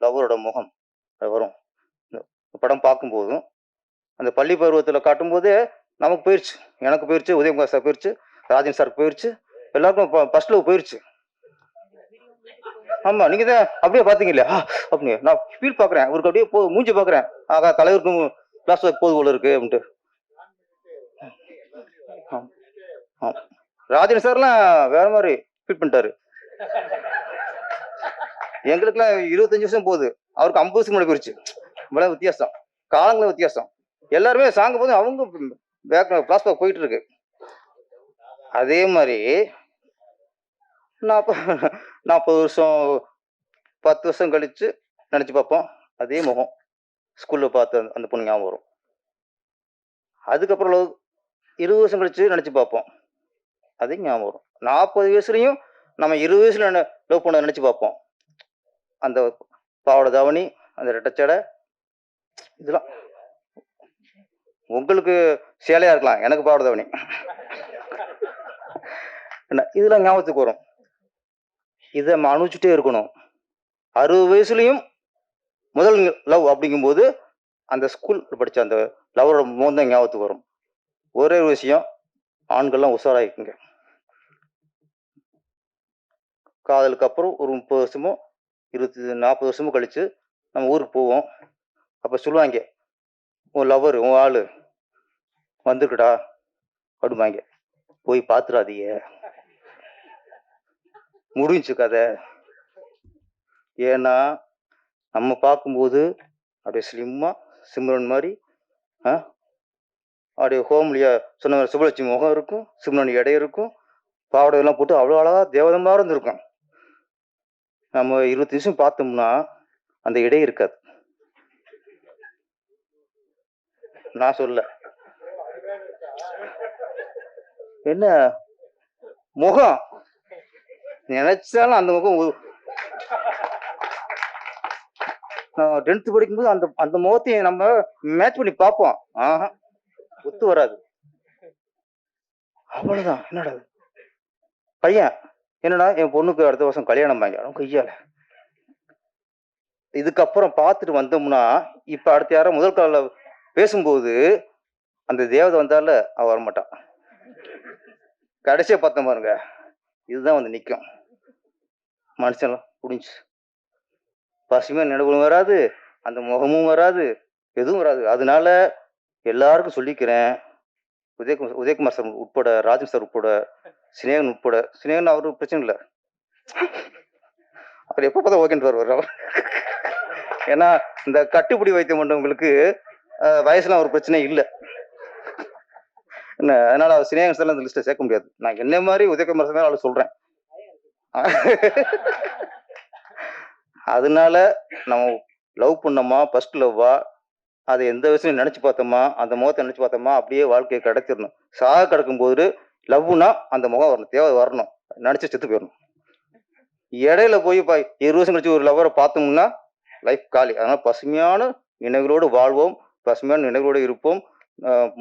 லவ்வரோட முகம் அது வரும். இந்த படம் பார்க்கும்போதும், அந்த பள்ளி பருவத்தில காட்டும்போதே நமக்கு போயிருச்சு. எனக்கு போயிருச்சு, உதயகுமார் சார் போயிருச்சு, ராஜன் சாருக்கு போயிருச்சு, எல்லாருக்கும் ஃபர்ஸ்ட் லவ் போயிருச்சு. ஆமா, நீங்க தான் அப்படியே பார்த்தீங்க இல்லையா? அப்படின்னு நான் ஃபீல் பார்க்குறேன். அவருக்கு அப்படியே மூஞ்சி பார்க்குறேன். ஆகா தலைவருக்கும் கிளாஸ் ஒர்க் போது போல இருக்கு அப்படின்ட்டு. ஆம், ஆம். ராஜன் சார்லாம் வேற மாரி ஃபீல் பண்ணிட்டாரு. எங்களுக்குலாம் 25 வருஷம் போகுது. அவருக்கு 50 வருஷம் முன்னாடி போயிருச்சு. இவ்வளவு வித்தியாசம். காலங்களும் வித்தியாசம். எல்லாருமே சாங்க போது அவங்க ஃபிளாஷ் பேக் போயிட்டு இருக்கு. அதே மாரி 40 வருஷம் 10 வருஷம் கழிச்சு நெனச்சு பார்ப்போம். அதே முகம். ஸ்கூல்ல பார்த்த அந்த பொண்ணு ஞாபகம் வரும். அதுக்கப்புறம் 20 வருஷம் கழிச்சு நெனச்சு பார்ப்போம். அதே ஞாபகம் வரும். 40 வயசுலயும் நம்ம 20 வயசுல லவ் பண்ணத நெனச்சு பார்ப்போம். அந்த பாவாடை தாவணி, அந்த ரெட்டை ஜடை இதெல்லாம் உங்களுக்கு சேலையா இருக்கலாம். எனக்கு பாவாடை தாவணி. என்ன இதெல்லாம் ஞாபகத்துக்கு வரும். இத நம்ம அனுபவிச்சுட்டே இருக்கணும். 60 வயசுலயும் முதல் லவ் அப்படிங்கும்போது, அந்த ஸ்கூல் படிச்ச அந்த லவ்வரோட முகம் தான் ஞாபகத்துக்கு வரும். ஒரே ஒரு விஷயம், ஆண்கள்லாம் உஷாராயிக்குங்க. காதலுக்கு அப்புறம் ஒரு 30 வருஷமோ, 40 வருஷமோ கழிச்சு நம்ம ஊருக்கு போவோம். அப்ப சொல்லுவாய்ங்க, "உன் லவ்வர், உன் ஆளு வந்திருக்குடா" அப்படிம்பாய்ங்க. போய் பார்த்துறாதீங்க. முடிஞ்சுச்சு கதை. ஏன்னா, நம்ம பார்க்கும்போது அப்படியே ஸ்லிம்மா, சிம்ரன் மாரி, ஆ அப்படியே ஹோம்லியா சொன்ன மாரி சுப்புலட்சுமி முகம் இருக்கும், சிம்ரன் எடை இருக்கும், பாவாடை எல்லாம் போட்டு அவ்வளோ அழகா தேவதை மாரி இருந்திருக்கும். நம்ம 20 நிமிஷம் பார்த்தோம்னா, அந்த எடை இருக்காது. நான் சொல்லல. என்ன முகம் நினைச்சாலும் அந்த முகம் நான் 10th படிக்கும்போது அந்த அந்த முகத்தையும் நம்ம மேட்ச் பண்ணி பார்ப்போம். ஆஹா, ஒத்து வராது. அவ்வளவுதான். என்னடா இது? பையன் என்னடா என் பொண்ணுக்கு அடுத்த வருஷம் கல்யாணம் வாங்க கையால. இதுக்கப்புறம் பார்த்துட்டு வந்தோம்னா, இப்ப அடுத்த யாரோ முதல் கால பேசும்போது அந்த தேவதை வந்தால அவ வரமாட்டான். கடைசியா பார்த்தோம் பாருங்க, இதுதான் வந்து நிக்கும். மனுஷன்லாம் முடிஞ்சு. பசுமையா நினைவுகளும் வராது, அந்த முகமும் வராது, எதுவும் வராது. அதனால எல்லாருக்கும் சொல்லிக்கிறேன். உதயகுமார் சார் உட்பட, ராஜன் சார் உட்பட, சினேகன் உட்பட, சினேகன் அவரு பிரச்சனை இல்லை. அவர் எப்ப பார்த்தா ஓகேன்னு வருவார் அவர். ஏன்னா இந்த கட்டுப்பிடி வைத்தியம் பண்றவங்களுக்கு வயசுலாம் ஒரு பிரச்சனை இல்லை. என்ன அதனால அவர் சினேகன் சார் அந்த லிஸ்ட்டை சேர்க்க முடியாது. நான் என்ன மாதிரி உதயகுமார் சார் அவளை சொல்றேன். அதனால நம்ம லவ் பண்ணோமா, ஃபர்ஸ்ட் லவ்வா, அதை எந்த வயசுலையும் நினைச்சு பார்த்தோமா, அந்த முகத்தை நினைச்சு பார்த்தோமா, அப்படியே வாழ்க்கையை கடத்திடணும். சாக கிடக்கும் போது லவ்னா அந்த முகம் வரணும், தேவை வரணும், நினைச்சு செத்து போயிடணும். இடையில போய் 20 வருஷம் கழிச்சு ஒரு லவ்வரை பார்த்தோம்னா லைஃப் காலி. அதனால பசுமையான நினைவுகளோடு வாழ்வோம், பசுமையான நினைவுகளோடு இருப்போம்.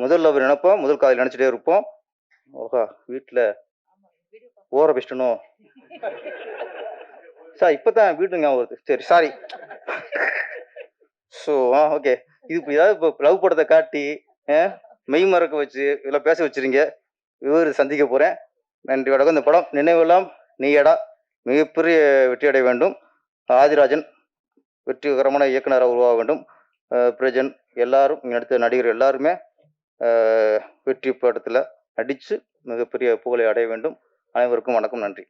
முதல் லவ் நினைப்போம், முதல் காதல் நினைச்சிட்டே இருப்போம். ஓஹா, வீட்டுல ஓர பெஸ்டணும் சார். இப்பதான் வீட்டு ஞாபகம் வருது. சரி, சாரி. ஸோ ஓகே, இது இப்போ ஏதாவது இப்போ லவ் படத்தை காட்டி மெய் மறக்க வச்சு இதெல்லாம் பேச வச்சிருங்க. இவர் சந்திக்க போறேன். நன்றி, வணக்கம். இந்த படம் நினைவெல்லாம் நீயடா மிகப்பெரிய வெற்றி அடைய வேண்டும். ஆதிராஜன் வெற்றிகரமான இயக்குனராக உருவாக வேண்டும். பிரஜன் எல்லாரும் இங்கே நடித்த நடிகர் எல்லாருமே வெற்றி படத்தில் நடித்து மிகப்பெரிய புகழை அடைய வேண்டும். அனைவருக்கும் வணக்கம், நன்றி.